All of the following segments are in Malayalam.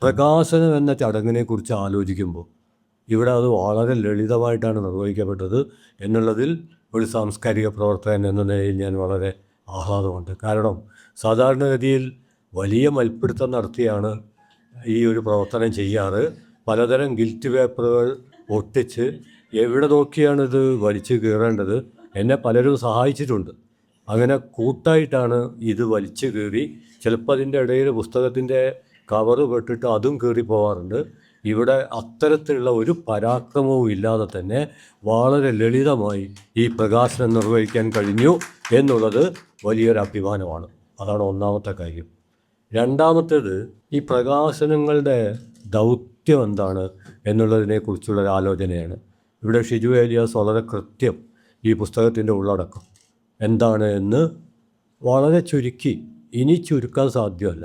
പ്രകാശനം എന്ന ചടങ്ങിനെക്കുറിച്ച് ആലോചിക്കുമ്പോൾ ഇവിടെ അത് വളരെ ലളിതമായിട്ടാണ് നിർവഹിക്കപ്പെട്ടത് എന്നുള്ളതിൽ ഒരു സാംസ്കാരിക പ്രവർത്തകൻ എന്ന നിലയിൽ ഞാൻ വളരെ ആഹ്ലാദമുണ്ട്. കാരണം സാധാരണഗതിയിൽ വലിയ മൽപ്പിടുത്തം നടത്തിയാണ് ഈ ഒരു പ്രവർത്തനം ചെയ്യാറ്. പലതരം ഗിൽറ്റ് പേപ്പറുകൾ ഒട്ടിച്ച് എവിടെ നോക്കിയാണിത് വലിച്ചു കീറേണ്ടത്. എന്നെ പലരും സഹായിച്ചിട്ടുണ്ട്. അങ്ങനെ കൂട്ടായിട്ടാണ് ഇത് വലിച്ചു കീറി, ചിലപ്പോൾ അതിൻ്റെ ഇടയിൽ പുസ്തകത്തിൻ്റെ കവറ് പെട്ടിട്ട് അതും കീറിപ്പോവാറുണ്ട്. ഇവിടെ അത്തരത്തിലുള്ള ഒരു പരാക്രമവും ഇല്ലാതെ തന്നെ വളരെ ലളിതമായി ഈ പ്രകാശനം നിർവഹിക്കാൻ കഴിഞ്ഞു എന്നുള്ളത് വലിയൊരു അഭിമാനമാണ്. അതാണ് ഒന്നാമത്തെ കാര്യം. രണ്ടാമത്തേത്, ഈ പ്രകാശനങ്ങളുടെ ദൗത്യം എന്താണ് എന്നുള്ളതിനെക്കുറിച്ചുള്ളൊരു ആലോചനയാണ്. ഇവിടെ ഷിജു ഏലിയാസ് വളരെ കൃത്യം ഈ പുസ്തകത്തിൻ്റെ ഉള്ളടക്കം എന്താണ് എന്ന് വളരെ ചുരുക്കി, ഇനി ചുരുക്കാൻ സാധ്യമല്ല,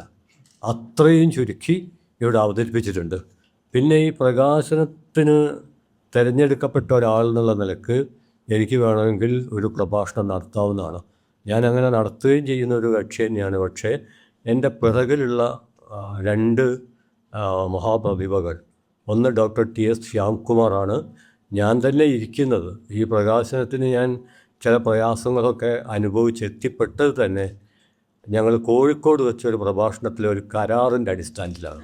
അത്രയും ചുരുക്കി ഇവിടെ അവതരിപ്പിച്ചിട്ടുണ്ട്. പിന്നെ ഈ പ്രകാശനത്തിന് തിരഞ്ഞെടുക്കപ്പെട്ട ഒരാൾ എന്നുള്ള നിലക്ക് എനിക്ക് വേണമെങ്കിൽ ഒരു പ്രഭാഷണം നടത്താവുന്നതാണ്. ഞാനങ്ങനെ നടത്തുകയും ചെയ്യുന്ന ഒരു കക്ഷി തന്നെയാണ്. പക്ഷേ എൻ്റെ പിറകിലുള്ള രണ്ട് മഹാപ്രതിഭകൾ, ഒന്ന് ഡോക്ടർ ടി.എസ്. ശ്യാംകുമാറാണ്. ഞാൻ തന്നെ ഇരിക്കുന്നത് ഈ പ്രകാശനത്തിന് ഞാൻ ചില പ്രയാസങ്ങളൊക്കെ അനുഭവിച്ചെത്തിപ്പെട്ടത് തന്നെ ഞങ്ങൾ കോഴിക്കോട് വെച്ചൊരു പ്രഭാഷണത്തിലെ ഒരു കരാറിൻ്റെ അടിസ്ഥാനത്തിലാണ്.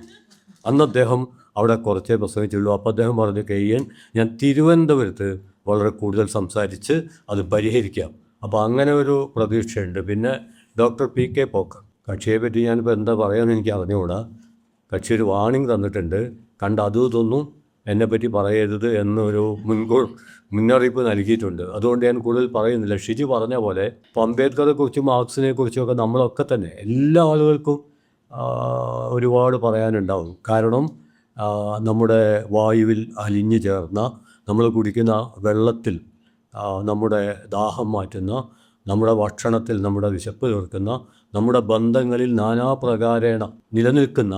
അന്ന് അദ്ദേഹം അവിടെ കുറച്ചേ പ്രസംഗിച്ചുള്ളൂ. അപ്പോൾ അദ്ദേഹം പറഞ്ഞു, കെയ്യൻ, ഞാൻ തിരുവനന്തപുരത്ത് വളരെ കൂടുതൽ സംസാരിച്ച് അത് പരിഹരിക്കാം. അപ്പോൾ അങ്ങനെ ഒരു പ്രതീക്ഷയുണ്ട്. പിന്നെ ഡോക്ടർ പി.കെ. പോക്കർ, കക്ഷിയെ പറ്റി ഞാനിപ്പോൾ എന്താ പറയുകയെന്ന് എനിക്ക് അറിഞ്ഞുകൂടാ. കക്ഷി ഒരു വാണിംഗ് തന്നിട്ടുണ്ട്, കണ്ട് അതും ഇതൊന്നും എന്നെപ്പറ്റി പറയരുത് എന്നൊരു മുന്നറിയിപ്പ് നൽകിയിട്ടുണ്ട്. അതുകൊണ്ട് ഞാൻ കൂടുതൽ പറയുന്നില്ല. ഷിജു പറഞ്ഞ പോലെ ഇപ്പോൾ അംബേദ്കറെക്കുറിച്ചും മാർക്സിനെക്കുറിച്ചുമൊക്കെ നമ്മളൊക്കെ തന്നെ എല്ലാ ആളുകൾക്കും ഒരുപാട് പറയാനുണ്ടാവും. കാരണം നമ്മുടെ വായുവിൽ അലിഞ്ഞു ചേർന്ന, നമ്മൾ കുടിക്കുന്ന വെള്ളത്തിൽ നമ്മുടെ ദാഹം മാറ്റുന്ന, നമ്മുടെ ഭക്ഷണത്തിൽ നമ്മുടെ വിശപ്പ് തീർക്കുന്ന, നമ്മുടെ ബന്ധങ്ങളിൽ നാനാപ്രകാരേണ നിലനിൽക്കുന്ന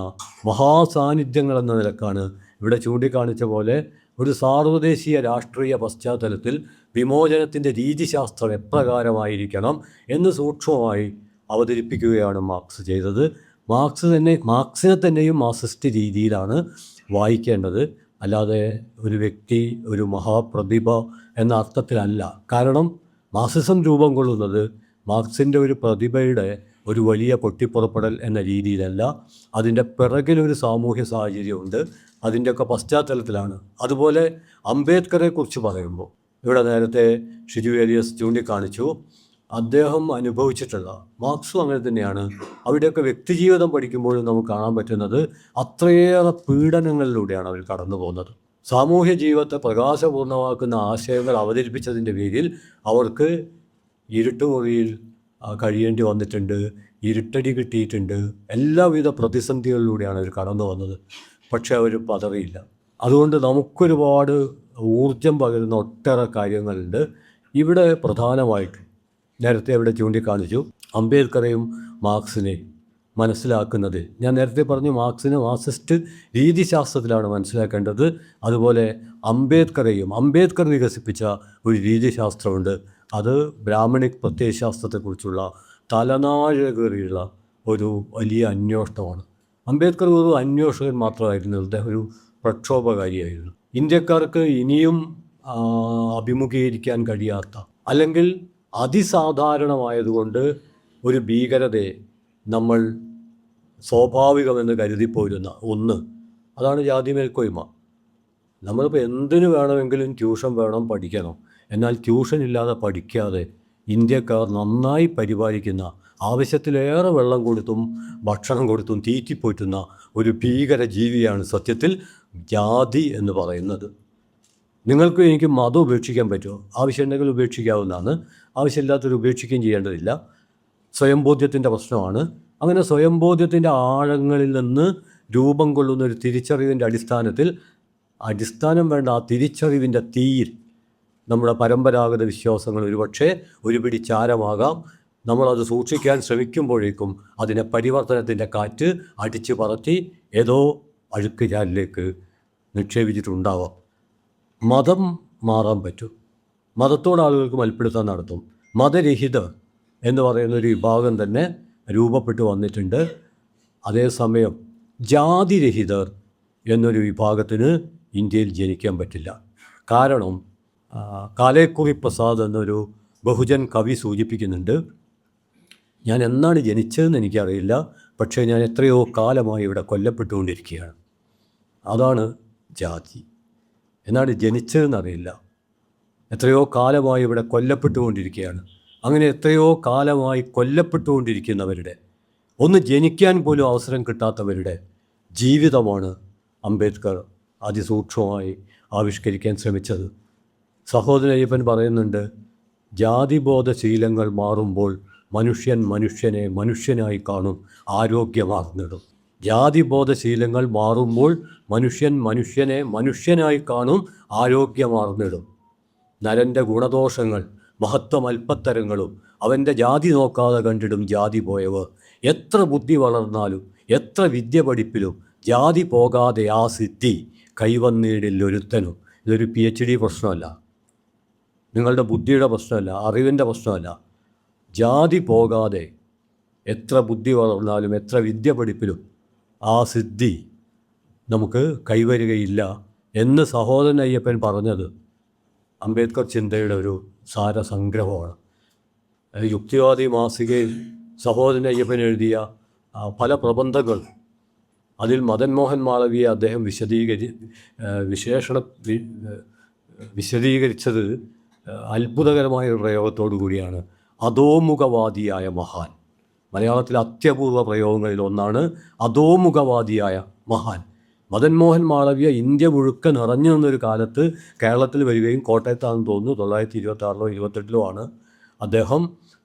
മഹാസാന്നിധ്യങ്ങളെന്ന നിലക്കാണ് ഇവിടെ ചൂണ്ടിക്കാണിച്ച പോലെ ഒരു സാർവദേശീയ രാഷ്ട്രീയ പശ്ചാത്തലത്തിൽ വിമോചനത്തിൻ്റെ രീതിശാസ്ത്രം എപ്രകാരമായിരിക്കണം എന്ന് സൂക്ഷ്മമായി അവതരിപ്പിക്കുകയാണ് മാർക്സ് ചെയ്തത്. മാർക്സിനെ തന്നെയും മാർക്സിസ്റ്റ് രീതിയിലാണ് വായിക്കേണ്ടത്, അല്ലാതെ ഒരു വ്യക്തി ഒരു മഹാപ്രതിഭ എന്ന അർത്ഥത്തിലല്ല. കാരണം മാർക്സിസം രൂപം കൊള്ളുന്നത് മാർക്സിൻ്റെ ഒരു പ്രതിഭയുടെ ഒരു വലിയ പൊട്ടിപ്പുറപ്പെടൽ എന്ന രീതിയിലല്ല. അതിൻ്റെ പിറകിലൊരു സാമൂഹ്യ സാഹചര്യമുണ്ട്, അതിൻ്റെയൊക്കെ പശ്ചാത്തലത്തിലാണ്. അതുപോലെ അംബേദ്കറെക്കുറിച്ച് പറയുമ്പോൾ ഇവിടെ നേരത്തെ ഷിജു ഏലിയാസ് ചൂണ്ടിക്കാണിച്ചു, അദ്ദേഹം അനുഭവിച്ചിട്ടുള്ള, മാർക്സും അങ്ങനെ തന്നെയാണ്, അവിടെയൊക്കെ വ്യക്തിജീവിതം പഠിക്കുമ്പോഴും നമുക്ക് കാണാൻ പറ്റുന്നത് അത്രയേറെ പീഡനങ്ങളിലൂടെയാണ് അവർ കടന്നു പോകുന്നത്. സാമൂഹ്യ ജീവിതത്തെ പ്രകാശപൂർണ്ണമാക്കുന്ന ആശയങ്ങൾ അവതരിപ്പിച്ചതിൻ്റെ പേരിൽ അവർക്ക് ഇരുട്ടുമുറിയിൽ കഴിയേണ്ടി വന്നിട്ടുണ്ട്, ഇരുട്ടടി കിട്ടിയിട്ടുണ്ട്, എല്ലാവിധ പ്രതിസന്ധികളിലൂടെയാണ് അവർ കടന്നു വന്നത്. പക്ഷെ അവർ പതറിയില്ല. അതുകൊണ്ട് നമുക്കൊരുപാട് ഊർജം പകരുന്ന ഒട്ടേറെ കാര്യങ്ങളുണ്ട്. ഇവിടെ പ്രധാനമായിട്ടും നേരത്തെ ഇവിടെ ചൂണ്ടിക്കാണിച്ചു, അംബേദ്കറെയും മാർക്സിനെയും മനസ്സിലാക്കുന്നത്, ഞാൻ നേരത്തെ പറഞ്ഞു മാർക്സിനെ മാർക്സിസ്റ്റ് രീതിശാസ്ത്രത്തിലാണ് മനസ്സിലാക്കേണ്ടത്. അതുപോലെ അംബേദ്കർ വികസിപ്പിച്ച ഒരു രീതിശാസ്ത്രമുണ്ട്. അത് ബ്രാഹ്മണിക് പ്രത്യയശാസ്ത്രത്തെക്കുറിച്ചുള്ള തലനാഴകേറിയുള്ള ഒരു വലിയ അന്വേഷണമാണ്. അംബേദ്കർ ഒരു അന്വേഷകൻ മാത്രമായിരുന്നു, അദ്ദേഹം ഒരു പ്രക്ഷോഭകാരിയായിരുന്നു. ഇന്ത്യക്കാർക്ക് ഇനിയും അഭിമുഖീകരിക്കാൻ കഴിയാത്ത, അല്ലെങ്കിൽ അതിസാധാരണമായതുകൊണ്ട് ഒരു ഭീകരതയെ നമ്മൾ സ്വാഭാവികമെന്ന് കരുതിപ്പോയിരുന്ന ഒന്ന്, അതാണ് ജാതി മേൽക്കോയ്മ. നമ്മളിപ്പോൾ എന്തിനു വേണമെങ്കിലും ട്യൂഷൻ വേണം, പഠിക്കണം. എന്നാൽ ട്യൂഷൻ ഇല്ലാതെ പഠിക്കാതെ ഇന്ത്യക്കാർ നന്നായി പരിപാലിക്കുന്ന, ആവശ്യത്തിലേറെ വെള്ളം കൊടുത്തും ഭക്ഷണം കൊടുത്തും തീറ്റിപ്പോറ്റുന്ന ഒരു ഭീകര ജീവിയാണ് സത്യത്തിൽ ജാതി എന്ന് പറയുന്നത്. നിങ്ങൾക്ക് എനിക്ക് മതം ഉപേക്ഷിക്കാൻ പറ്റുമോ? ആവശ്യമുണ്ടെങ്കിൽ ഉപേക്ഷിക്കാവുന്നതാണ്, ആവശ്യമില്ലാത്തൊരു ഉപേക്ഷിക്കുകയും ചെയ്യേണ്ടതില്ല. സ്വയംബോധ്യത്തിൻ്റെ പ്രശ്നമാണ്. അങ്ങനെ സ്വയംബോധ്യത്തിൻ്റെ ആഴങ്ങളിൽ നിന്ന് രൂപം കൊള്ളുന്ന ഒരു തിരിച്ചറിവിൻ്റെ അടിസ്ഥാനം വേണ്ട, ആ തിരിച്ചറിവിൻ്റെ തീയിൽ നമ്മുടെ പരമ്പരാഗത വിശ്വാസങ്ങൾ ഒരുപക്ഷെ ഒരു പിടി ചാരമാകാം. നമ്മളത് സൂക്ഷിക്കാൻ ശ്രമിക്കുമ്പോഴേക്കും അതിനെ പരിവർത്തനത്തിൻ്റെ കാറ്റ് അടിച്ചു പറത്തി ഏതോ അഴുക്ക് ചാലിലേക്ക് നിക്ഷേപിച്ചിട്ടുണ്ടാവാം. മതം മാറാൻ പറ്റും, മതത്തോട് ആളുകൾക്ക് മൽപ്പിടുത്തം നടത്തും. മതരഹിതർ എന്ന് പറയുന്നൊരു വിഭാഗം തന്നെ രൂപപ്പെട്ടു വന്നിട്ടുണ്ട്. അതേസമയം ജാതിരഹിതർ എന്നൊരു വിഭാഗത്തിന് ഇന്ത്യയിൽ ജനിക്കാൻ പറ്റില്ല. കാരണം കാലേക്കുറി പ്രസാദ് എന്നൊരു ബഹുജൻ കവി സൂചിപ്പിക്കുന്നുണ്ട്, ഞാൻ എന്നാണ് ജനിച്ചതെന്ന് എനിക്കറിയില്ല, പക്ഷേ ഞാൻ എത്രയോ കാലമായി ഇവിടെ കൊല്ലപ്പെട്ടുകൊണ്ടിരിക്കുകയാണ്. അതാണ് ജാതി. എന്നാണ് ജനിച്ചതെന്നറിയില്ല, എത്രയോ കാലമായി ഇവിടെ കൊല്ലപ്പെട്ടുകൊണ്ടിരിക്കുകയാണ്. അങ്ങനെ എത്രയോ കാലമായി കൊല്ലപ്പെട്ടുകൊണ്ടിരിക്കുന്നവരുടെ, ഒന്ന് ജനിക്കാൻ പോലും അവസരം കിട്ടാത്തവരുടെ ജീവിതമാണ് അംബേദ്കർ അതിസൂക്ഷ്മമായി ആവിഷ്കരിക്കാൻ ശ്രമിച്ചത്. സഹോദരൻ അയ്യപ്പൻ പറയുന്നുണ്ട്, ജാതിബോധശീലങ്ങൾ മാറുമ്പോൾ മനുഷ്യൻ മനുഷ്യനെ മനുഷ്യനായി കാണും, ആരോഗ്യമാർന്നിടും. ജാതിബോധശീലങ്ങൾ മാറുമ്പോൾ മനുഷ്യൻ മനുഷ്യനെ മനുഷ്യനായി കാണും, ആരോഗ്യമാർന്നിടും. നരൻ്റെ ഗുണദോഷങ്ങൾ മഹത്വം അല്പത്തരങ്ങളും അവൻ്റെ ജാതി നോക്കാതെ കണ്ടിടും ജാതി പോയവർ. എത്ര ബുദ്ധി വളർന്നാലും എത്ര വിദ്യ പഠിപ്പിലും ജാതി പോകാതെ ആ സിദ്ധി കൈവന്നിടിൽ ഒരുത്തനും. ഇതൊരു PhD പ്രശ്നമല്ല, നിങ്ങളുടെ ബുദ്ധിയുടെ പ്രശ്നമല്ല, അറിവിൻ്റെ പ്രശ്നമല്ല. ജാതി പോകാതെ എത്ര ബുദ്ധി വളർന്നാലും എത്ര വിദ്യ പഠിപ്പിലും ആ സിദ്ധി നമുക്ക് കൈവരുകയില്ല എന്ന് സഹോദരൻ അയ്യപ്പൻ പറഞ്ഞത് അംബേദ്കർ ചിന്തയുടെ ഒരു സാരസംഗ്രഹമാണ്. യുക്തിവാദി മാസികയിൽ സഹോദരൻ അയ്യപ്പൻ എഴുതിയ പല പ്രബന്ധങ്ങൾ, അതിൽ മദൻ മോഹൻ മാളവിയെ അദ്ദേഹം വിശദീകരിച്ചത് അത്ഭുതകരമായ ഒരു പ്രയോഗത്തോടു കൂടിയാണ്. അധോമുഖവാദിയായ മഹാൻ. മലയാളത്തിലെ അത്യപൂർവ പ്രയോഗങ്ങളിൽ ഒന്നാണ് അധോമുഖവാദിയായ മഹാൻ. മദൻ മോഹൻ മാളവ്യ ഇന്ത്യ മുഴുക്ക നിറഞ്ഞു നിന്നൊരു കാലത്ത് കേരളത്തിൽ വരികയും, കോട്ടയത്താണെന്ന് തോന്നുന്നു, 1926-ലോ 28-ലോ ആണ്, അദ്ദേഹം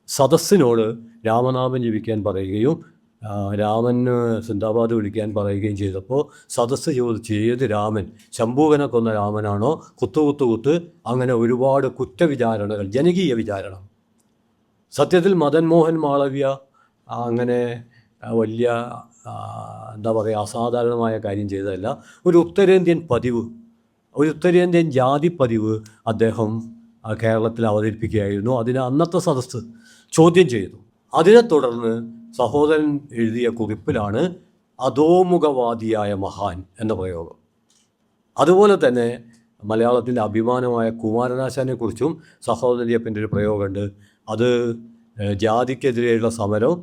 സദസ്സിനോട് രാമനാമം ജപിക്കാൻ പറയുകയും രാമന് സിന്ദാബാദ് വിളിക്കാൻ പറയുകയും ചെയ്തപ്പോൾ സദസ്സ് ചോദിച്ച് ഏത് രാമൻ, ശംഭൂകനെ കൊന്ന രാമനാണോ, കുത്ത് അങ്ങനെ ഒരുപാട് കുറ്റവിചാരണകൾ, ജനകീയ വിചാരണ. സത്യത്തിൽ മദൻ മോഹൻ മാളവ്യ അങ്ങനെ വലിയ എന്താ പറയുക അസാധാരണമായ കാര്യം ചെയ്തതല്ല. ഒരു ഉത്തരേന്ത്യൻ ജാതി പതിവ് അദ്ദേഹം കേരളത്തിൽ അവതരിപ്പിക്കുകയായിരുന്നു. അതിനെ അന്നത്തെ സദസ്സ് ചോദ്യം ചെയ്തു. അതിനെ തുടർന്ന് സഹോദരൻ എഴുതിയ കുറിപ്പിലാണ് അധോമുഖവാദിയായ മഹാൻ എന്ന പ്രയോഗം. അതുപോലെ തന്നെ മലയാളത്തിൻ്റെ അഭിമാനമായ കുമാരനാശാനെക്കുറിച്ചും സഹോദരൻ അയ്യപ്പൻ്റെ ഒരു പ്രയോഗമുണ്ട്. അത് ജാതിക്കെതിരെയുള്ള സമരം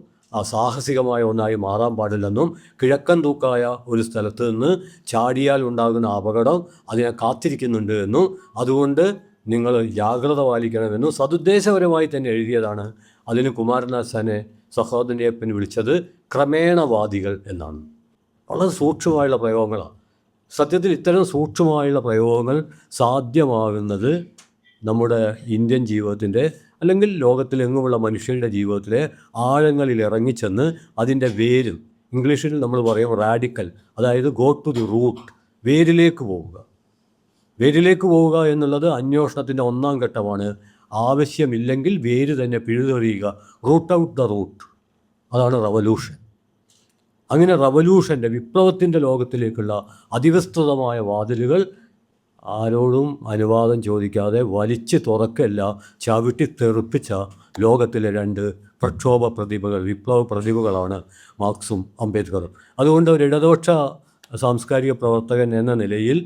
സാഹസികമായ ഒന്നായി മാറാൻ പാടില്ലെന്നും കിഴക്കൻ തൂക്കായ ഒരു സ്ഥലത്ത് നിന്ന് ചാടിയാൽ ഉണ്ടാകുന്ന അപകടം അതിനെ കാത്തിരിക്കുന്നുണ്ട് എന്നും അതുകൊണ്ട് നിങ്ങൾ ജാഗ്രത പാലിക്കണമെന്നും സതുദ്ദേശപരമായി തന്നെ എഴുതിയതാണ്. അതിന് കുമാരനാശാനെ സഹോദരൻ അയ്യപ്പൻ വിളിച്ചത് ക്രമേണവാദികൾ എന്നാണ്. വളരെ സൂക്ഷ്മമായുള്ള പ്രയോഗങ്ങളാണ്. സത്യത്തിൽ ഇത്തരം സൂക്ഷ്മമായുള്ള പ്രയോഗങ്ങൾ സാധ്യമാകുന്നത് നമ്മുടെ ഇന്ത്യൻ ജീവിതത്തിൻ്റെ അല്ലെങ്കിൽ ലോകത്തിലെങ്ങുമുള്ള മനുഷ്യരുടെ ജീവിതത്തിലെ ആഴങ്ങളിൽ ഇറങ്ങിച്ചെന്ന് അതിൻ്റെ വേരും, ഇംഗ്ലീഷിൽ നമ്മൾ പറയും റാഡിക്കൽ, അതായത് ഗോ ടു ദി റൂട്ട്, വേരിലേക്ക് പോവുക എന്നുള്ളത് അന്വേഷണത്തിൻ്റെ ഒന്നാം ഘട്ടമാണ്. ആവശ്യമില്ലെങ്കിൽ വേര് തന്നെ പിഴുതെറിയുക, റൂട്ട് ഔട്ട് ദ റൂട്ട്. അതാണ് റവല്യൂഷൻ. അങ്ങനെ റവല്യൂഷൻ്റെ, വിപ്ലവത്തിൻ്റെ ലോകത്തിലേക്കുള്ള അതിവിസ്തൃതമായ വാതിലുകൾ ആരോടും അനുവാദം ചോദിക്കാതെ വലിച്ച് തുറക്കല്ല, ചവിട്ടി തെറിപ്പിച്ച ലോകത്തിലെ രണ്ട് പ്രക്ഷോഭ പ്രതിഭകൾ, വിപ്ലവ പ്രതിഭകളാണ് മാർക്സും അംബേദ്കറും. അതുകൊണ്ട് ഒരു ഇടതുപക്ഷ സാംസ്കാരിക പ്രവർത്തകൻ എന്ന നിലയിൽ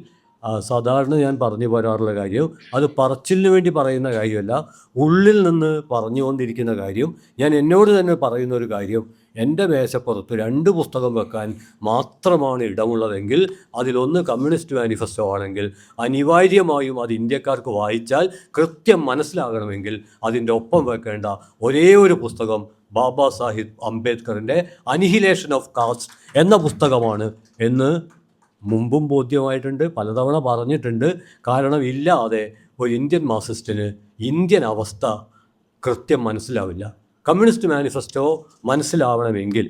സാധാരണ ഞാൻ പറഞ്ഞു പോരാറുള്ള കാര്യം, അത് പറച്ചിലിന് വേണ്ടി പറയുന്ന കാര്യമല്ല, ഉള്ളിൽ നിന്ന് പറഞ്ഞുകൊണ്ടിരിക്കുന്ന കാര്യം. ഞാൻ എന്നോട് തന്നെ പറയുന്ന ഒരു കാര്യം, എൻ്റെ മേശപ്പുറത്ത് 2 പുസ്തകം വെക്കാൻ മാത്രമാണ് ഇടമുള്ളതെങ്കിൽ അതിലൊന്ന് കമ്മ്യൂണിസ്റ്റ് മാനിഫെസ്റ്റോ ആണെങ്കിൽ അനിവാര്യമായും അത് ഇന്ത്യക്കാർക്ക് വായിച്ചാൽ കൃത്യം മനസ്സിലാകണമെങ്കിൽ അതിൻ്റെ ഒപ്പം വെക്കേണ്ട ഒരേ ഒരു പുസ്തകം ബാബാ സാഹിബ് അംബേദ്കറിൻ്റെ അനിഹിലേഷൻ ഓഫ് കാസ്റ്റ് എന്ന പുസ്തകമാണ് എന്ന് മുമ്പും ബോധ്യമായിട്ടുണ്ട്, പലതവണ പറഞ്ഞിട്ടുണ്ട്. കാരണം ഇല്ലാതെ ഒരു ഇന്ത്യൻ മാർക്സിസ്റ്റിന് ഇന്ത്യൻ അവസ്ഥ കൃത്യം മനസ്സിലാവില്ല. കമ്മ്യൂണിസ്റ്റ് മാനിഫെസ്റ്റോ മനസ്സിലാവണമെങ്കിൽ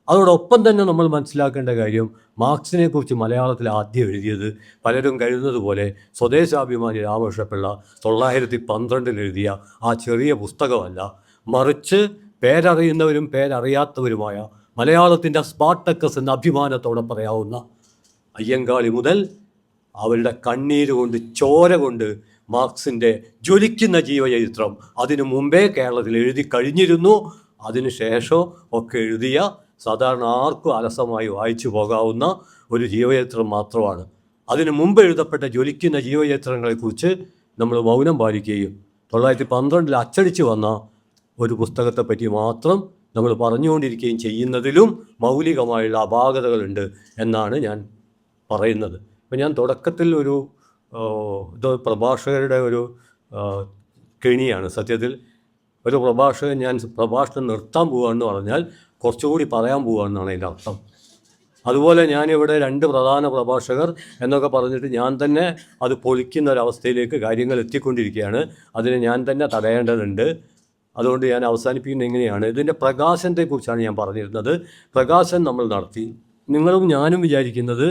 അതോടൊപ്പം തന്നെ നമ്മൾ മനസ്സിലാക്കേണ്ട കാര്യം, മാർക്സിനെക്കുറിച്ച് മലയാളത്തിൽ ആദ്യം എഴുതിയത് പലരും കരുതുന്നത് പോലെ സ്വദേശാഭിമാനി രാമകൃഷ്ണപിള്ള 1912 എഴുതിയ ആ ചെറിയ പുസ്തകമല്ല, മറിച്ച് പേരറിയുന്നവരും പേരറിയാത്തവരുമായ മലയാളത്തിൻ്റെ സ്പാർട്ടക്കസ് എന്ന അഭിമാനത്തോടെ പറയാവുന്ന അയ്യങ്കാളി മുതൽ അവരുടെ കണ്ണീര് കൊണ്ട്, ചോര കൊണ്ട് മാർക്സിൻ്റെ ജ്വലിക്കുന്ന ജീവചരിത്രം അതിനു മുമ്പേ കേരളത്തിൽ എഴുതി കഴിഞ്ഞിരുന്നു. അതിനുശേഷം ഒക്കെ എഴുതിയ സാധാരണ ആർക്കും അലസമായി വായിച്ചു പോകാവുന്ന ഒരു ജീവചരിത്രം മാത്രമാണ്. അതിനു മുമ്പ് എഴുതപ്പെട്ട ജ്വലിക്കുന്ന ജീവചരിത്രങ്ങളെക്കുറിച്ച് നമ്മൾ മൗനം പാലിക്കുകയും 1912 അച്ചടിച്ചു വന്ന ഒരു പുസ്തകത്തെപ്പറ്റി മാത്രം നമ്മൾ പറഞ്ഞുകൊണ്ടിരിക്കുകയും ചെയ്യുന്നതിലും മൗലികമായുള്ള അപാകതകളുണ്ട് എന്നാണ് ഞാൻ പറയുന്നത്. ഇപ്പം ഞാൻ തുടക്കത്തിൽ ഇത് പ്രഭാഷകരുടെ ഒരു കെണിയാണ്. സത്യത്തിൽ ഒരു പ്രഭാഷകൻ ഞാൻ പ്രഭാഷണം നിർത്താൻ പോവുകയെന്ന് പറഞ്ഞാൽ കുറച്ചുകൂടി പറയാൻ പോവുകയെന്നാണ് അതിൻ്റെ അർത്ഥം. അതുപോലെ ഞാനിവിടെ 2 പ്രധാന പ്രഭാഷകർ എന്നൊക്കെ പറഞ്ഞിട്ട് ഞാൻ തന്നെ അത് പൊളിക്കുന്ന ഒരവസ്ഥയിലേക്ക് കാര്യങ്ങൾ എത്തിക്കൊണ്ടിരിക്കുകയാണ്. അതിനെ ഞാൻ തന്നെ തടയേണ്ടതുണ്ട്. അതുകൊണ്ട് ഞാൻ അവസാനിപ്പിക്കുന്നത് എങ്ങനെയാണ്, ഇതിൻ്റെ പ്രകാശനത്തെക്കുറിച്ചാണ് ഞാൻ പറഞ്ഞിരുന്നത്. പ്രകാശനം നമ്മൾ നടത്തി. നിങ്ങളും ഞാനും വിചാരിക്കുന്നത്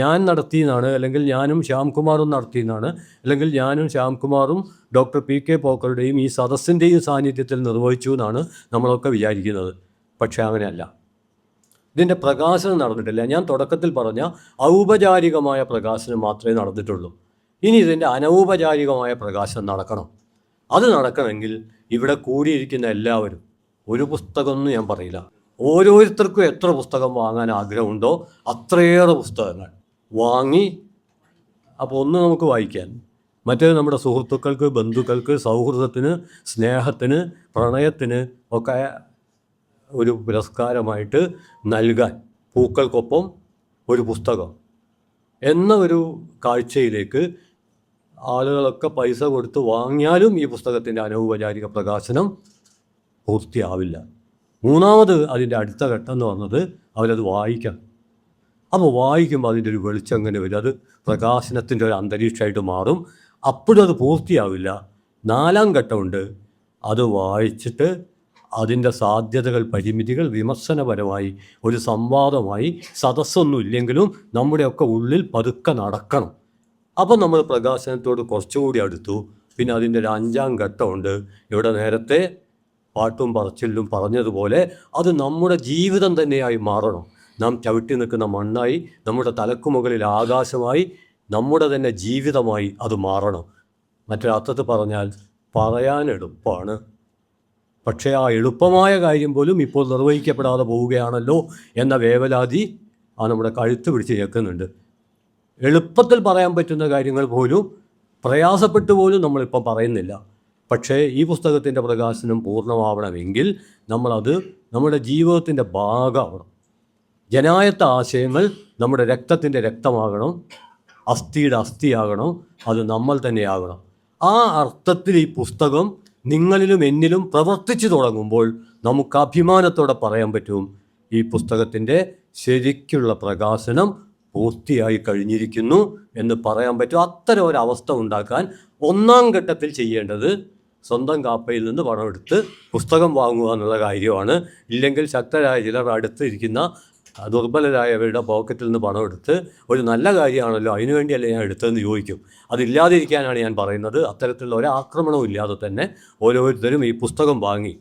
ഞാൻ നടത്തിയെന്നാണ്, അല്ലെങ്കിൽ ഞാനും ശ്യാംകുമാറും നടത്തിയെന്നാണ്, അല്ലെങ്കിൽ ഞാനും ശ്യാംകുമാറും ഡോക്ടർ PK പോക്കറുടെയും ഈ സദസ്സിൻ്റെയും സാന്നിധ്യത്തിൽ നിർവഹിച്ചു എന്നാണ് നമ്മളൊക്കെ വിചാരിക്കുന്നത്. പക്ഷേ അങ്ങനെയല്ല. ഇതിൻ്റെ പ്രകാശനം നടന്നിട്ടില്ല. ഞാൻ തുടക്കത്തിൽ പറഞ്ഞ ഔപചാരികമായ പ്രകാശനം മാത്രമേ നടന്നിട്ടുള്ളൂ. ഇനി ഇതിൻ്റെ അനൗപചാരികമായ പ്രകാശനം നടക്കണം. അത് നടക്കണമെങ്കിൽ ഇവിടെ കൂടിയിരിക്കുന്ന എല്ലാവരും, ഒരു പുസ്തകമൊന്നും ഞാൻ പറയില്ല, ഓരോരുത്തർക്കും എത്ര പുസ്തകം വാങ്ങാൻ ആഗ്രഹമുണ്ടോ അത്രയേറെ പുസ്തകങ്ങൾ വാങ്ങി, അപ്പോൾ ഒന്ന് നമുക്ക് വായിക്കാൻ, മറ്റേത് നമ്മുടെ സുഹൃത്തുക്കൾക്ക്, ബന്ധുക്കൾക്ക്, സൗഹൃദത്തിന്, സ്നേഹത്തിന്, പ്രണയത്തിന് ഒക്കെ ഒരു പുരസ്കാരമായിട്ട് നൽകാൻ, പൂക്കൾക്കൊപ്പം ഒരു പുസ്തകം എന്ന ഒരു കാഴ്ചയിലേക്ക് ആളുകളൊക്കെ പൈസ കൊടുത്ത് വാങ്ങിയാലും ഈ പുസ്തകത്തിൻ്റെ അനൗപചാരിക പ്രകാശനം പൂർത്തിയാവില്ല. മൂന്നാമത് അതിൻ്റെ അടുത്ത ഘട്ടം എന്ന് പറഞ്ഞത് അവരത് വായിക്കണം. അപ്പോൾ വായിക്കുമ്പോൾ അതിൻ്റെ ഒരു വെളിച്ചം എങ്ങനെ വരും, അത് പ്രകാശനത്തിൻ്റെ ഒരു അന്തരീക്ഷമായിട്ട് മാറും. അപ്പോഴും അത് പൂർത്തിയാവില്ല. 4ാം ഘട്ടമുണ്ട്. അത് വായിച്ചിട്ട് അതിൻ്റെ സാധ്യതകൾ, പരിമിതികൾ വിമർശനപരമായി ഒരു സംവാദമായി, സദസ്സൊന്നും ഇല്ലെങ്കിലും നമ്മുടെയൊക്കെ ഉള്ളിൽ പതുക്കെ നടക്കണം. അപ്പം നമ്മൾ പ്രകാശനത്തോട് കുറച്ചുകൂടി അടുത്തു. പിന്നെ അതിൻ്റെ ഒരു 5ാം ഘട്ടമുണ്ട്. ഇവിടെ നേരത്തെ പാട്ടും പറച്ചിലും പറഞ്ഞതുപോലെ അത് നമ്മുടെ ജീവിതം തന്നെയായി മാറണം. നാം ചവിട്ടി നിൽക്കുന്ന മണ്ണായി, നമ്മുടെ തലക്കുമുകളിൽ ആകാശമായി, നമ്മുടെ തന്നെ ജീവിതമായി അത് മാറണം. മറ്റൊരർത്ഥത്തിൽ പറഞ്ഞാൽ പറയാൻ എളുപ്പമാണ്, പക്ഷേ ആ എളുപ്പമായ കാര്യം പോലും ഇപ്പോൾ നിർവഹിക്കപ്പെടാതെ പോവുകയാണല്ലോ എന്ന വേവലാതി നമ്മുടെ കഴുത്ത് പിടിച്ച് കേൾക്കുന്നുണ്ട്. എളുപ്പത്തിൽ പറയാൻ പറ്റുന്ന കാര്യങ്ങൾ പോലും പ്രയാസപ്പെട്ടു പോലും നമ്മളിപ്പം പറയുന്നില്ല. പക്ഷേ ഈ പുസ്തകത്തിൻ്റെ പ്രകാശനം പൂർണ്ണമാവണമെങ്കിൽ നമ്മളത് നമ്മുടെ ജീവിതത്തിൻ്റെ ഭാഗമാവണം. ജനായത്ത ആശയങ്ങൾ നമ്മുടെ രക്തത്തിൻ്റെ രക്തമാകണം, അസ്ഥിയുടെ അസ്ഥിയാകണം, അത് നമ്മൾ തന്നെയാകണം. ആ അർത്ഥത്തിൽ ഈ പുസ്തകം നിങ്ങളിലും എന്നിലും പ്രവർത്തിച്ചു തുടങ്ങുമ്പോൾ നമുക്ക് അഭിമാനത്തോടെ പറയാൻ പറ്റും, ഈ പുസ്തകത്തിൻ്റെ ശരിക്കുള്ള പ്രകാശനം പൂർത്തിയായി കഴിഞ്ഞിരിക്കുന്നു എന്ന് പറയാൻ പറ്റും. അത്തരം ഒരവസ്ഥ ഉണ്ടാക്കാൻ 1ാം ഘട്ടത്തിൽ ചെയ്യേണ്ടത് സ്വന്തം കാപ്പയിൽ നിന്ന് പണമെടുത്ത് പുസ്തകം വാങ്ങുക എന്നുള്ള കാര്യമാണ്. ഇല്ലെങ്കിൽ ശക്തരായ ചിലർ അടുത്തിരിക്കുന്ന ദുർബലരായവരുടെ പോക്കറ്റിൽ നിന്ന് പണമെടുത്ത് ഒരു നല്ല കാര്യമാണല്ലോ, അതിനുവേണ്ടിയല്ലേ ഞാൻ എടുത്തതെന്ന് ചോദിക്കും. അതില്ലാതിരിക്കാനാണ് ഞാൻ പറയുന്നത്. അത്തരത്തിലുള്ള ഒരാക്രമണവും ഇല്ലാതെ തന്നെ ഓരോരുത്തരും ഈ പുസ്തകം വാങ്ങി.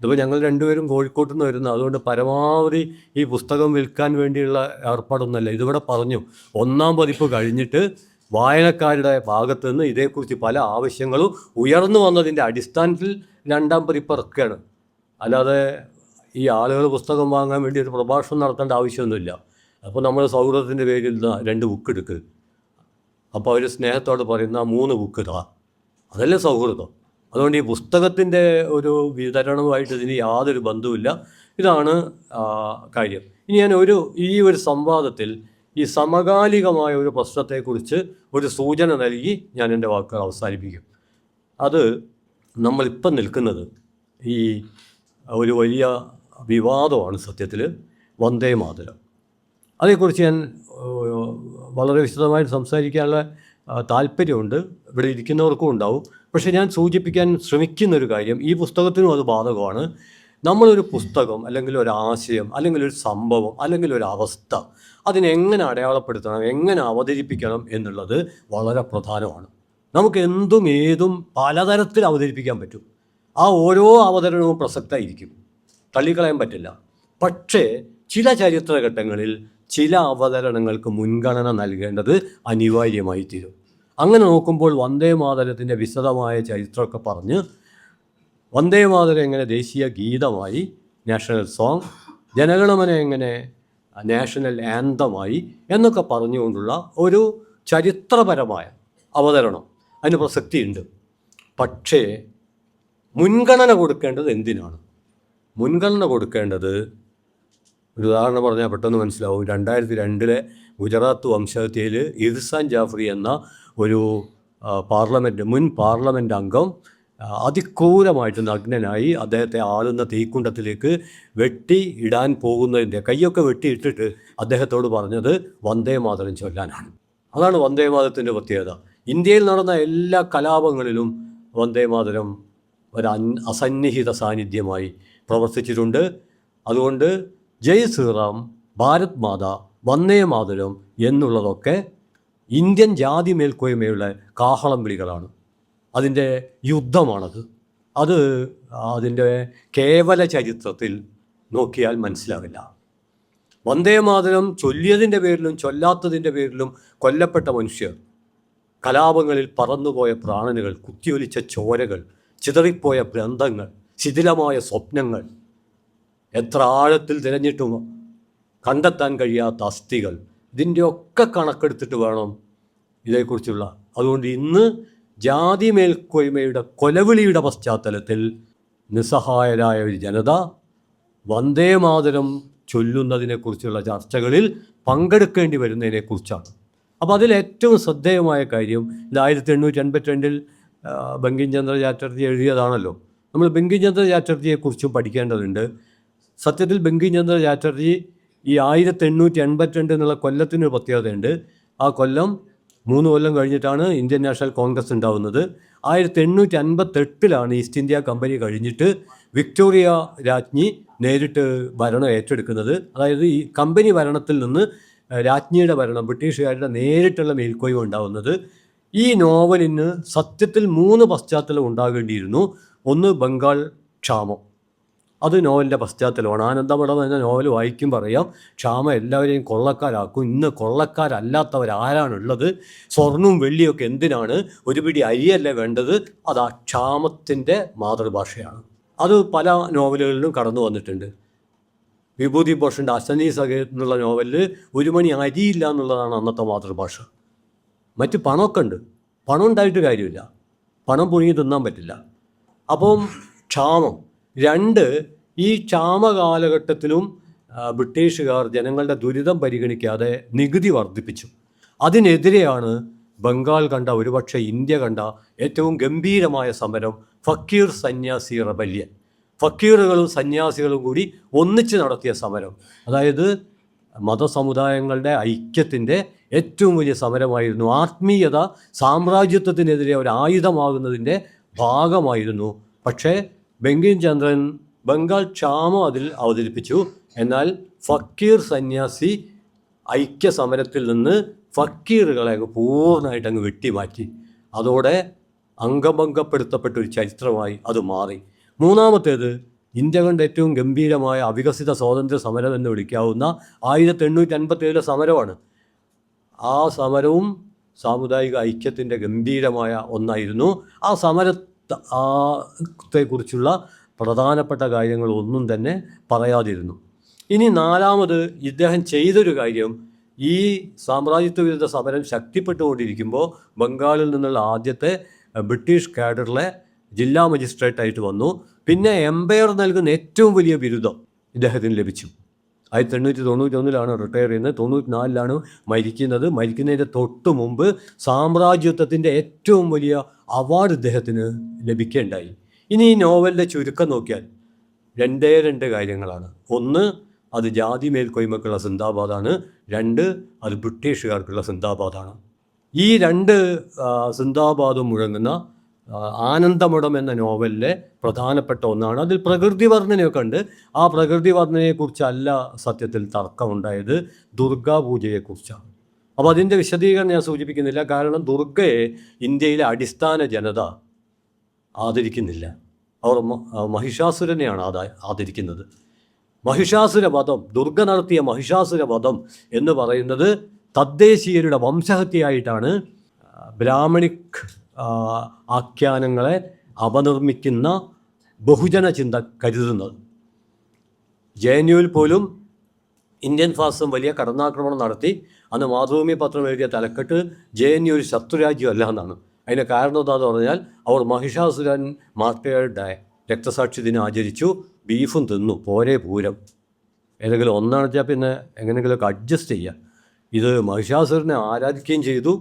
ഇതിപ്പോൾ ഞങ്ങൾ 2 പേരും കോഴിക്കോട്ട് നിന്ന് വരുന്നത്, അതുകൊണ്ട് പരമാവധി ഈ പുസ്തകം വിൽക്കാൻ വേണ്ടിയുള്ള ഏർപ്പാടൊന്നുമല്ല. ഇതിവിടെ പറഞ്ഞു 1ാം പതിപ്പ് കഴിഞ്ഞിട്ട് വായനക്കാരുടെ ഭാഗത്തു നിന്ന് ഇതേക്കുറിച്ച് പല ആവശ്യങ്ങളും ഉയർന്നു വന്നതിൻ്റെ അടിസ്ഥാനത്തിൽ 2ാം പതിപ്പ് ഇറക്കുകയാണ്. അല്ലാതെ ഈ ആളുകൾ പുസ്തകം വാങ്ങാൻ വേണ്ടി ഒരു പ്രഭാഷണം നടത്തേണ്ട ആവശ്യമൊന്നുമില്ല. അപ്പോൾ നമ്മൾ സൗഹൃദത്തിൻ്റെ പേരിൽ 2 ബുക്ക് എടുക്കുക. അപ്പോൾ അവർ സ്നേഹത്തോട് പറയുന്ന 3 ബുക്ക് ഇതാ, അതല്ലേ സൗഹൃദം. അതുകൊണ്ട് ഈ പുസ്തകത്തിൻ്റെ ഒരു വിതരണവുമായിട്ട് ഇതിന് യാതൊരു ബന്ധവുമില്ല. ഇതാണ് കാര്യം. ഇനി ഞാൻ ഈ ഒരു സംവാദത്തിൽ ഈ സമകാലികമായ ഒരു പ്രശ്നത്തെക്കുറിച്ച് ഒരു സൂചന നൽകി ഞാൻ എൻ്റെ വാക്കുകൾ അവസാനിപ്പിക്കും. അത് നമ്മളിപ്പം നിൽക്കുന്നത് ഈ ഒരു വലിയ വിവാദമാണ് സത്യത്തിൽ, വന്ദേ മാതരം. അതേക്കുറിച്ച് ഞാൻ വളരെ വിശദമായിട്ട് സംസാരിക്കാനുള്ള താല്പര്യമുണ്ട്, ഇവിടെ ഇരിക്കുന്നവർക്കും ഉണ്ടാവും. പക്ഷേ ഞാൻ സൂചിപ്പിക്കാൻ ശ്രമിക്കുന്നൊരു കാര്യം, ഈ പുസ്തകത്തിനും അത് ബാധകമാണ്. നമ്മളൊരു പുസ്തകം അല്ലെങ്കിൽ ഒരു ആശയം അല്ലെങ്കിൽ ഒരു സംഭവം അല്ലെങ്കിൽ ഒരു അവസ്ഥ അതിനെങ്ങനെ അടയാളപ്പെടുത്തണം, എങ്ങനെ അവതരിപ്പിക്കണം എന്നുള്ളത് വളരെ പ്രധാനമാണ്. നമുക്ക് എന്തും ഏതും പലതരത്തിൽ അവതരിപ്പിക്കാൻ പറ്റും. ആ ഓരോ അവതരണവും പ്രസക്തമായിരിക്കും, തള്ളിക്കളയാൻ പറ്റില്ല. പക്ഷേ ചില ചരിത്രഘട്ടങ്ങളിൽ ചില അവതരണങ്ങൾക്ക് മുൻഗണന നൽകേണ്ടത് അനിവാര്യമായി തീരും. അങ്ങനെ നോക്കുമ്പോൾ വന്ദേ മാതരത്തിൻ്റെ വിശദമായ ചരിത്രമൊക്കെ പറഞ്ഞ് വന്ദേ മാതരം എങ്ങനെ ദേശീയ ഗീതമായി, നാഷണൽ സോങ്, ജനഗണമന എങ്ങനെ നാഷണൽ ആന്തമായി എന്നൊക്കെ പറഞ്ഞുകൊണ്ടുള്ള ഒരു ചരിത്രപരമായ അവതരണം അതിന് പ്രസക്തിയുണ്ട്. പക്ഷേ മുൻഗണന കൊടുക്കേണ്ടത് എന്തിനാണ്? മുൻഗണന കൊടുക്കേണ്ടത്, ഒരു ഉദാഹരണം പറഞ്ഞാൽ പെട്ടെന്ന് മനസ്സിലാവും. 2002 ഗുജറാത്ത് വംശഹത്യയിൽ ഇർസാൻ ജാഫ്രി എന്ന ഒരു മുൻ പാർലമെൻറ്റ് അംഗം അതിക്രൂരമായിട്ട് നഗ്നനായി അദ്ദേഹത്തെ ആളുന്ന തീക്കുണ്ടത്തിലേക്ക് വെട്ടി ഇടാൻ പോകുന്നതിൻ്റെ കൈയൊക്കെ വെട്ടിയിട്ടിട്ട് അദ്ദേഹത്തോട് പറഞ്ഞത് വന്ദേ മാതരം ചൊല്ലാനാണ്. അതാണ് വന്ദേ മാതരത്തിൻ്റെ പ്രത്യേകത. ഇന്ത്യയിൽ നടന്ന എല്ലാ കലാപങ്ങളിലും വന്ദേ മാതരം ഒരു അസന്നിഹിത സാന്നിധ്യമായി പ്രവർത്തിച്ചിട്ടുണ്ട്. അതുകൊണ്ട് ജയ് ശ്രീറാം, ഭാരത് മാതാ, വന്ദേ മാതരം എന്നുള്ളതൊക്കെ ഇന്ത്യൻ ജാതി മേൽക്കോയ്മയുള്ള കാഹളം വിളികളാണ്. അതിൻ്റെ യുദ്ധമാണത്. അത് അതിൻ്റെ കേവല ചരിത്രത്തിൽ നോക്കിയാൽ മനസ്സിലാവില്ല. വന്ദേ മാതരം ചൊല്ലിയതിൻ്റെ പേരിലും ചൊല്ലാത്തതിൻ്റെ പേരിലും കൊല്ലപ്പെട്ട മനുഷ്യർ, കലാപങ്ങളിൽ പറന്നുപോയ പ്രാണനുകൾ, കുത്തിയൊലിച്ച ചോരകൾ, ചിതറിപ്പോയ ബന്ധങ്ങൾ, ശിഥിലമായ സ്വപ്നങ്ങൾ, എത്ര ആഴത്തിൽ തിരഞ്ഞിട്ടും കണ്ടെത്താൻ കഴിയാത്ത അസ്ഥികൾ, ഇതിൻ്റെയൊക്കെ കണക്കെടുത്തിട്ട് വേണം ഇതേക്കുറിച്ചുള്ള. അതുകൊണ്ട് ഇന്ന് ജാതി മേൽക്കോയ്മയുടെ കൊലവിളിയുടെ പശ്ചാത്തലത്തിൽ നിസ്സഹായരായ ഒരു ജനത വന്ദേ മാതരം ചൊല്ലുന്നതിനെക്കുറിച്ചുള്ള ചർച്ചകളിൽ പങ്കെടുക്കേണ്ടി വരുന്നതിനെക്കുറിച്ചാണ്. അപ്പോൾ അതിലേറ്റവും ശ്രദ്ധേയമായ കാര്യം, ഇത് 1852 ബങ്കിം ചന്ദ്ര ചാറ്റർജി എഴുതിയതാണല്ലോ. നമ്മൾ ബങ്കിം ചന്ദ്ര ചാറ്റർജിയെക്കുറിച്ചും പഠിക്കേണ്ടതുണ്ട്. സത്യത്തിൽ ബങ്കിം ചന്ദ്ര ചാറ്റർജി ഈ 1882 എന്നുള്ള കൊല്ലത്തിനൊരു പ്രത്യേകതയുണ്ട്. ആ കൊല്ലം 3 കൊല്ലം കഴിഞ്ഞിട്ടാണ് ഇന്ത്യൻ നാഷണൽ കോൺഗ്രസ് ഉണ്ടാകുന്നത്. 1858 ഈസ്റ്റ് ഇന്ത്യ കമ്പനി കഴിഞ്ഞിട്ട് വിക്ടോറിയ രാജ്ഞി നേരിട്ട് ഭരണം ഏറ്റെടുക്കുന്നത്. അതായത് ഈ കമ്പനി ഭരണത്തിൽ നിന്ന് രാജ്ഞിയുടെ ഭരണം, ബ്രിട്ടീഷുകാരുടെ നേരിട്ടുള്ള മേൽക്കോയ്മ ഉണ്ടാകുന്നത്. ഈ നോവലിന് സത്യത്തിൽ 3 പശ്ചാത്തലം ഉണ്ടാകേണ്ടിയിരുന്നു. ഒന്ന്, ബംഗാൾ ക്ഷാമം. അത് നോവലിൻ്റെ പശ്ചാത്തലമാണ്. ആനന്ദമഠം എന്ന നോവൽ വായിക്കും പറയാം, ക്ഷാമം എല്ലാവരെയും കൊള്ളക്കാരാക്കും. ഇന്ന് കൊള്ളക്കാരല്ലാത്തവരാരാണുള്ളത്? സ്വർണവും വെള്ളിയൊക്കെ എന്തിനാണ്? ഒരു പിടി അരിയല്ലേ വേണ്ടത്? അത് ആ ക്ഷാമത്തിൻ്റെ മാതൃഭാഷയാണ്. അത് പല നോവലുകളിലും കടന്നു വന്നിട്ടുണ്ട്. വിഭൂതിഭൂഷൻ്റെ അശ്വനി സഖേ എന്നുള്ള നോവലിൽ 1 മണി അരിയില്ല എന്നുള്ളതാണ് അന്നത്തെ മാതൃഭാഷ. മറ്റ് പണമൊക്കെ ഉണ്ട്, പണം ഉണ്ടായിട്ട് കാര്യമില്ല, പണം പുഴുങ്ങി തിന്നാൻ പറ്റില്ല. അപ്പം ക്ഷാമം. 2, ഈ ക്ഷാമ കാലഘട്ടത്തിലും ബ്രിട്ടീഷുകാർ ജനങ്ങളുടെ ദുരിതം പരിഗണിക്കാതെ നികുതി വർദ്ധിപ്പിച്ചു. അതിനെതിരെയാണ് ബംഗാൾ കണ്ട, ഒരുപക്ഷെ ഇന്ത്യ കണ്ട ഏറ്റവും ഗംഭീരമായ സമരം ഫക്കീർ സന്യാസി റബല്യൻ. ഫക്കീറുകളും സന്യാസികളും കൂടി ഒന്നിച്ച് നടത്തിയ സമരം. അതായത് മതസമുദായങ്ങളുടെ ഐക്യത്തിൻ്റെ ഏറ്റവും വലിയ സമരമായിരുന്നു. ആത്മീയത സാമ്രാജ്യത്വത്തിനെതിരെ ഒരു ആയുധമാകുന്നതിൻ്റെ ഭാഗമായിരുന്നു. പക്ഷേ ബങ്കിം ചന്ദ്രൻ ബംഗാൾ ക്ഷാമം അതിൽ അവതരിപ്പിച്ചു. എന്നാൽ ഫക്കീർ സന്യാസി ഐക്യ സമരത്തിൽ നിന്ന് ഫക്കീറുകളെ പൂർണ്ണമായിട്ട് അങ്ങ് വെട്ടിമാറ്റി. അതോടെ അംഗഭംഗപ്പെടുത്തപ്പെട്ടൊരു ചരിത്രമായി അത് മാറി. 3-മത്തേത്, ഇന്ത്യ കണ്ട ഏറ്റവും ഗംഭീരമായ അവികസിത സ്വാതന്ത്ര്യ സമരം എന്ന് വിളിക്കാവുന്ന 1857 സമരമാണ്. ആ സമരവും സാമുദായിക ഐക്യത്തിൻ്റെ ഗംഭീരമായ ഒന്നായിരുന്നു. ആ സമരത്തെക്കുറിച്ചുള്ള പ്രധാനപ്പെട്ട കാര്യങ്ങളൊന്നും തന്നെ പറയാതിരുന്നു. ഇനി 4-മത് ഇദ്ദേഹം ചെയ്തൊരു കാര്യം, ഈ സാമ്രാജ്യത്വ വിരുദ്ധ സമരം ശക്തിപ്പെട്ടുകൊണ്ടിരിക്കുമ്പോൾ ബംഗാളിൽ നിന്നുള്ള ആദ്യത്തെ ബ്രിട്ടീഷ് കാഡറിലെ ജില്ലാ മജിസ്ട്രേറ്റായിട്ട് വന്നു. പിന്നെ എംപയർ നൽകുന്ന ഏറ്റവും വലിയ ബിരുദം ഇദ്ദേഹത്തിന് ലഭിച്ചു. 1891 റിട്ടയർ ചെയ്യുന്നത്. 94 മരിക്കുന്നത്. മരിക്കുന്നതിൻ്റെ തൊട്ട് മുമ്പ് സാമ്രാജ്യത്വത്തിൻ്റെ ഏറ്റവും വലിയ അവാർഡ് ഇദ്ദേഹത്തിന് ലഭിക്കുകയുണ്ടായി. ഇനി ഈ നോവലിൻ്റെ ചുരുക്കം നോക്കിയാൽ 2 കാര്യങ്ങളാണ്. ഒന്ന്, അത് ജാതി മേൽക്കോയ്മക്കുള്ള സിന്ദാബാദാണ്. 2, അത് ബ്രിട്ടീഷുകാർക്കുള്ള സിന്ദാബാദാണ്. ഈ 2 സിന്ദാബാദും മുഴങ്ങുന്ന ആനന്ദമഠം എന്ന നോവലിലെ പ്രധാനപ്പെട്ട ഒന്നാണ്. അതിൽ പ്രകൃതി വർണ്ണനയൊക്കെ ഉണ്ട്. ആ പ്രകൃതി വർണ്ണനയെക്കുറിച്ചല്ല സത്യത്തിൽ തർക്കമുണ്ടായത്, ദുർഗാപൂജയെക്കുറിച്ചാണ്. അപ്പോൾ അതിൻ്റെ വിശദീകരണം ഞാൻ സൂചിപ്പിക്കുന്നില്ല. കാരണം ദുർഗയെ ഇന്ത്യയിലെ അടിസ്ഥാന ജനത ആദരിക്കുന്നില്ല. അവർ മഹിഷാസുരനെയാണ് ആദരിക്കുന്നത്. മഹിഷാസുര വധം, ദുർഗ നടത്തിയ മഹിഷാസുര വധം എന്ന് പറയുന്നത് തദ്ദേശീയരുടെ വംശഹത്യയായിട്ടാണ് ബ്രാഹ്മണിക് ആഖ്യാനങ്ങളെ അപനിർമ്മിക്കുന്ന ബഹുജന ചിന്ത കരുതുന്നത്. JNUവിൽ പോലും ഇന്ത്യൻ ഫാസിസം വലിയ കടന്നാക്രമണം നടത്തി. അന്ന് മാതൃഭൂമി പത്രം എഴുതിയ തലക്കെട്ട് JNU ഒരു ശത്രുരാജ്യമല്ല എന്നാണ്. അതിന് കാരണം എന്താണെന്ന് പറഞ്ഞാൽ അവർ മഹിഷാസുരൻ മാർട്ടിയറുടെ രക്തസാക്ഷി ദിനം ആചരിച്ചു, ബീഫും തിന്നു, പോരേ പൂരം. ഏതെങ്കിലും ഒന്നാണെച്ചാൽ പിന്നെ എങ്ങനെയെങ്കിലുമൊക്കെ അഡ്ജസ്റ്റ് ചെയ്യുക. ഇത് മഹിഷാസുരനെ ആരാധിക്കുകയും ചെയ്തു,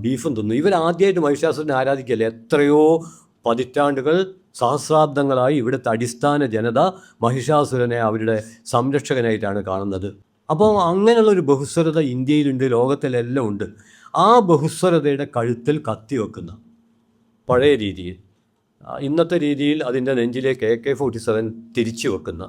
ബീഫും തിന്നു. ഇവരാദ്യമായിട്ട് മഹിഷാസുരനെ ആരാധിക്കുകയല്ലേ. എത്രയോ പതിറ്റാണ്ടുകൾ സഹസ്രാബ്ദങ്ങളായി ഇവിടുത്തെ അടിസ്ഥാന ജനത മഹിഷാസുരനെ അവരുടെ സംരക്ഷകനായിട്ടാണ് കാണുന്നത്. അപ്പോൾ അങ്ങനെയുള്ളൊരു ബഹുസ്വരത ഇന്ത്യയിലുണ്ട്, ലോകത്തിലെല്ലാം ഉണ്ട്. ആ ബഹുസ്വരതയുടെ കഴുത്തിൽ കത്തി വെക്കുന്ന പഴയ രീതിയിൽ, ഇന്നത്തെ രീതിയിൽ അതിൻ്റെ നെഞ്ചിലേക്ക് AK-47 തിരിച്ചു വെക്കുന്ന,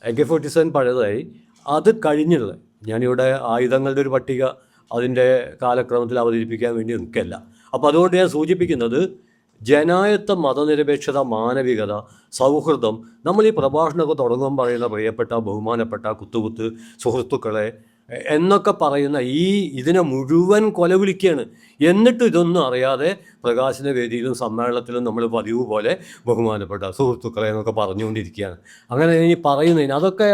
AK-47 പഴയതായി, അത് കഴിഞ്ഞുള്ളത്. ഞാനിവിടെ ആയുധങ്ങളുടെ ഒരു പട്ടിക അതിൻ്റെ കാലക്രമത്തിൽ അവതരിപ്പിക്കാൻ വേണ്ടി നിൽക്കല്ല. അപ്പോൾ അതുകൊണ്ട് ഞാൻ സൂചിപ്പിക്കുന്നത് ജനായത്വം, മതനിരപേക്ഷത, മാനവികത, സൗഹൃദം. നമ്മൾ ഈ പ്രഭാഷണമൊക്കെ തുടങ്ങുമ്പോൾ പറയുന്ന പ്രിയപ്പെട്ട ബഹുമാനപ്പെട്ട കുത്തുകുത്ത് സുഹൃത്തുക്കളെ എന്നൊക്കെ പറയുന്ന ഇതിനെ മുഴുവൻ കൊലവിളിക്കുകയാണ്. എന്നിട്ടും ഇതൊന്നും അറിയാതെ പ്രകാശന വേദിയിലും സമ്മേളനത്തിലും നമ്മൾ പതിവ് പോലെ ബഹുമാനപ്പെട്ട സുഹൃത്തുക്കളെ എന്നൊക്കെ പറഞ്ഞുകൊണ്ടിരിക്കുകയാണ്. അങ്ങനെ ഇനി പറയുന്നതിന് അതൊക്കെ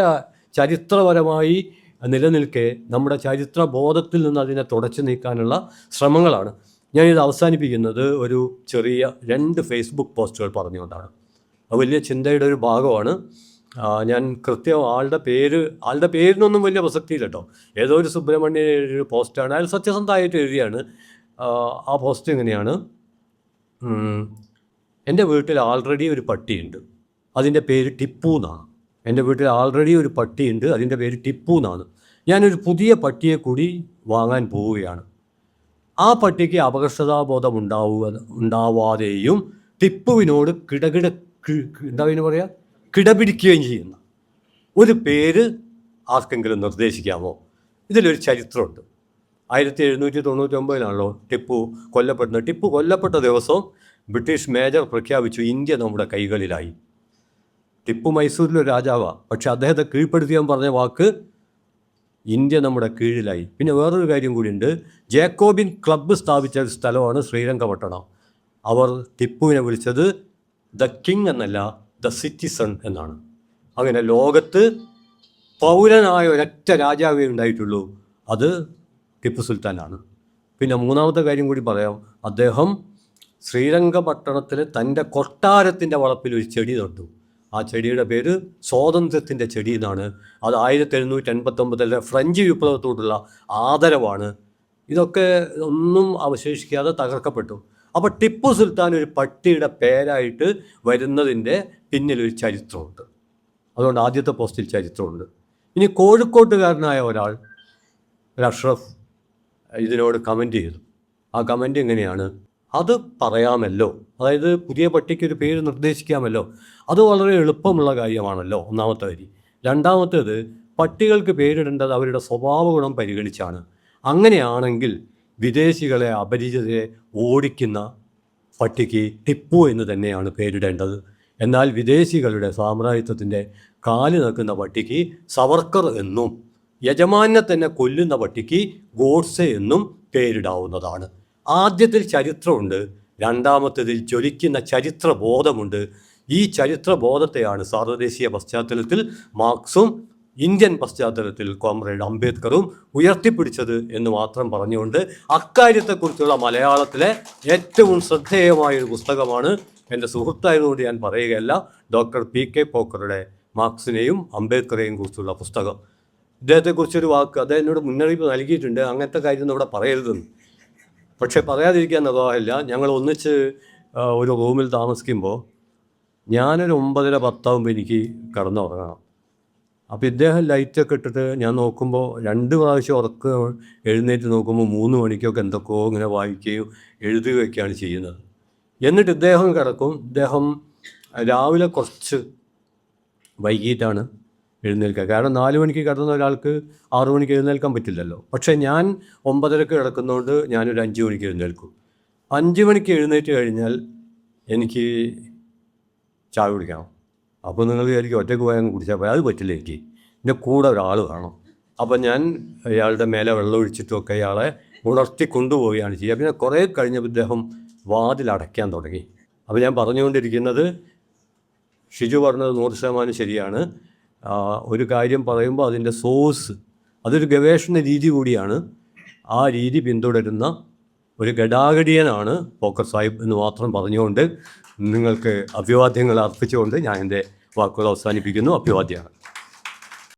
ചരിത്രപരമായി നിലനിൽക്കെ നമ്മുടെ ചരിത്രബോധത്തിൽ നിന്ന് അതിനെ തുടച്ചു നീക്കാനുള്ള ശ്രമങ്ങളാണ്. ഞാനിത് അവസാനിപ്പിക്കുന്നത് ഒരു ചെറിയ 2 ഫേസ്ബുക്ക് പോസ്റ്റുകൾ പറഞ്ഞുകൊണ്ടാണ്. അത് വലിയ ചിന്തയുടെ ഒരു ഭാഗമാണ്. ഞാൻ കൃത്യം ആളുടെ പേരിനൊന്നും വലിയ പ്രസക്തിയില്ല കേട്ടോ. ഏതോ ഒരു സുബ്രഹ്മണ്യൻ എഴുതിയൊരു പോസ്റ്റാണ്, അയാൾ സത്യസന്ധമായിട്ട് എഴുതിയാണ്. ആ പോസ്റ്റ് എങ്ങനെയാണ്: എൻ്റെ വീട്ടിൽ ആൾറെഡി ഒരു പട്ടിയുണ്ട്, അതിൻ്റെ പേര് ടിപ്പു എന്നാണ്. എൻ്റെ വീട്ടിൽ ആൾറെഡി ഒരു പട്ടിയുണ്ട്, അതിൻ്റെ പേര് ടിപ്പു എന്നാണ്. ഞാനൊരു പുതിയ പട്ടിയെ കൂടി വാങ്ങാൻ പോവുകയാണ്. ആ പട്ടിക്ക് അപകർഷതാബോധം ഉണ്ടാവാതെയും ടിപ്പുവിനോട് കിടപിടിക്കുകയും ചെയ്യുന്ന ഒരു പേര് ആർക്കെങ്കിലും നിർദ്ദേശിക്കാമോ? ഇതിലൊരു ചരിത്രമുണ്ട്. 1799 ടിപ്പു കൊല്ലപ്പെടുന്നത്. ടിപ്പു കൊല്ലപ്പെട്ട ദിവസം ബ്രിട്ടീഷ് മേജർ പ്രഖ്യാപിച്ചു, ഇന്ത്യ നമ്മുടെ കൈകളിലായി. ടിപ്പു മൈസൂരിലൊരു രാജാവാണ്, പക്ഷെ അദ്ദേഹത്തെ കീഴ്പ്പെടുത്തിയാൻ പറഞ്ഞ വാക്ക് ഇന്ത്യ നമ്മുടെ കീഴിലായി. പിന്നെ വേറൊരു കാര്യം കൂടിയുണ്ട്. ജേക്കോബിൻ ക്ലബ്ബ് സ്ഥാപിച്ച ഒരു സ്ഥലമാണ് ശ്രീരംഗപട്ടണം. അവർ ടിപ്പുവിനെ വിളിച്ചത് ദ കിങ് എന്നല്ല, ദ സിറ്റിസൺ എന്നാണ്. അങ്ങനെ ലോകത്ത് പൗരനായ ഒരൊറ്റ രാജാവേ ഉണ്ടായിട്ടുള്ളൂ, അത് ടിപ്പു സുൽത്താനാണ്. പിന്നെ മൂന്നാമത്തെ കാര്യം കൂടി പറയാം. അദ്ദേഹം ശ്രീരംഗപട്ടണത്തിൽ തൻ്റെ കൊട്ടാരത്തിൻ്റെ വളപ്പിൽ ഒരു ചെടി നട്ടു. ആ ചെടിയുടെ പേര് സ്വാതന്ത്ര്യത്തിൻ്റെ ചെടി എന്നാണ്. അത് 1789 ഫ്രഞ്ച് വിപ്ലവത്തോടുള്ള ആദരവാണ്. ഇതൊക്കെ ഒന്നും അവശേഷിക്കാതെ തകർക്കപ്പെട്ടു. അപ്പോൾ ടിപ്പു സുൽത്താൻ ഒരു പട്ടിയുടെ പേരായിട്ട് വരുന്നതിൻ്റെ പിന്നിലൊരു ചരിത്രമുണ്ട്. അതുകൊണ്ട് ആദ്യത്തെ പോസ്റ്റിൽ ചരിത്രമുണ്ട്. ഇനി കോഴിക്കോട്ടുകാരനായ ഒരു അഷ്റഫ് ഇതിനോട് കമൻറ്റ് ചെയ്തു. ആ കമൻറ്റ് എങ്ങനെയാണ്: അത് പറയാമല്ലോ, അതായത് പുതിയ പട്ടിക്കൊരു പേര് നിർദ്ദേശിക്കാമല്ലോ, അത് വളരെ എളുപ്പമുള്ള കാര്യമാണല്ലോ, ഒന്നാമത്തെ വരി. രണ്ടാമത്തേത്, പട്ടികൾക്ക് പേരിടേണ്ടത് അവരുടെ സ്വഭാവ ഗുണം പരിഗണിച്ചാണ്. അങ്ങനെയാണെങ്കിൽ വിദേശികളെ, അപരിചിതരെ ഓടിക്കുന്ന പട്ടിക്ക് ടിപ്പു എന്ന് തന്നെയാണ് പേരിടേണ്ടത്. എന്നാൽ വിദേശികളുടെ സാമ്രാജ്യത്വത്തിൻ്റെ കാല് നിൽക്കുന്ന പട്ടിക്ക് സവർക്കർ എന്നും, യജമാനെ തന്നെ കൊല്ലുന്ന പട്ടിക്ക് ഗോഡ്സെ എന്നും പേരിടാവുന്നതാണ്. ആദ്യത്തിൽ ചരിത്രമുണ്ട്, രണ്ടാമത്തേതിൽ ജ്വലിക്കുന്ന ചരിത്രബോധമുണ്ട്. ഈ ചരിത്രബോധത്തെയാണ് സാർവദേശീയ പശ്ചാത്തലത്തിൽ മാർക്സും ഇന്ത്യൻ പശ്ചാത്തലത്തിൽ കോമ്രേഡ് അംബേദ്കറും ഉയർത്തിപ്പിടിച്ചത് എന്ന് മാത്രം പറഞ്ഞുകൊണ്ട് അക്കാര്യത്തെക്കുറിച്ചുള്ള മലയാളത്തിലെ ഏറ്റവും ശ്രദ്ധേയമായൊരു പുസ്തകമാണ്, എൻ്റെ സുഹൃത്തായതുകൊണ്ട് ഞാൻ പറയുകയല്ല, ഡോക്ടർ PK പോക്കറുടെ മാർക്സിനെയും അംബേദ്കറെയും കുറിച്ചുള്ള പുസ്തകം. ഇദ്ദേഹത്തെക്കുറിച്ചൊരു വാക്ക് അദ്ദേഹം എന്നോട് മുന്നറിയിപ്പ് നൽകിയിട്ടുണ്ട്, അങ്ങനത്തെ കാര്യമൊന്നും ഇവിടെ പറയരുതെന്ന്. പക്ഷേ പറയാതിരിക്കാൻ നിർവാഹമില്ല. ഞങ്ങൾ ഒന്നിച്ച് ഒരു റൂമിൽ താമസിക്കുമ്പോൾ ഞാനൊരു 9:10 എനിക്ക് കിടന്നുറങ്ങണം. അപ്പോൾ ഇദ്ദേഹം ലൈറ്റൊക്കെ ഇട്ടിട്ട് ഞാൻ നോക്കുമ്പോൾ 2 പ്രാവശ്യം എഴുന്നേറ്റ് നോക്കുമ്പോൾ 3 മണിക്കൊക്കെ എന്തൊക്കെയോ ഇങ്ങനെ വായിക്കുകയും എഴുതുകയൊക്കെയാണ് ചെയ്യുന്നത്. എന്നിട്ട് ഇദ്ദേഹം കിടക്കും. ഇദ്ദേഹം രാവിലെ കുറച്ച് വൈകിട്ടാണ് എഴുന്നേൽക്കുക. കാരണം 4 മണിക്ക് കിടന്ന ഒരാൾക്ക് 6 മണിക്ക് എഴുന്നേൽക്കാൻ പറ്റില്ലല്ലോ. പക്ഷേ ഞാൻ 9:30 കിടക്കുന്നതുകൊണ്ട് ഞാനൊരു 5 മണിക്ക് എഴുന്നേൽക്കും. 5 മണിക്ക് എഴുന്നേറ്റ് കഴിഞ്ഞാൽ എനിക്ക് ചായ കുടിക്കണം. അപ്പോൾ നിങ്ങൾ വിചാരിക്കും ഒറ്റയ്ക്ക് പോയാൽ കുടിച്ചാൽ പോയാൽ, അത് പറ്റില്ല. എനിക്ക് എൻ്റെ കൂടെ ഒരാൾ വേണം. അപ്പം ഞാൻ അയാളുടെ മേലെ വെള്ളം ഒഴിച്ചിട്ടുമൊക്കെ അയാളെ ഉണർത്തി കൊണ്ടുപോവുകയാണ് ചെയ്യുക. പിന്നെ കുറേ കഴിഞ്ഞപ്പോൾ ഇദ്ദേഹം വാതിലടയ്ക്കാൻ തുടങ്ങി. അപ്പോൾ ഞാൻ പറഞ്ഞുകൊണ്ടിരിക്കുന്നത്, ഷിജു പറഞ്ഞത് 100% ശരിയാണ്. ഒരു കാര്യം പറയുമ്പോൾ അതിൻ്റെ സോഴ്സ് അതൊരു ഗവേഷണ രീതി കൂടിയാണ്. ആ രീതി പിന്തുടരുന്ന ഒരു ഗടാഗടിയനാണ് പോക്കർ സാഹിബ് എന്ന് മാത്രം പറഞ്ഞുകൊണ്ട് നിങ്ങൾക്ക് അഭിവാദ്യങ്ങൾ അർപ്പിച്ചുകൊണ്ട് ഞാൻ എൻ്റെ വാക്കുകൾ അവസാനിപ്പിക്കുന്നു. അഭിവാദ്യങ്ങൾ.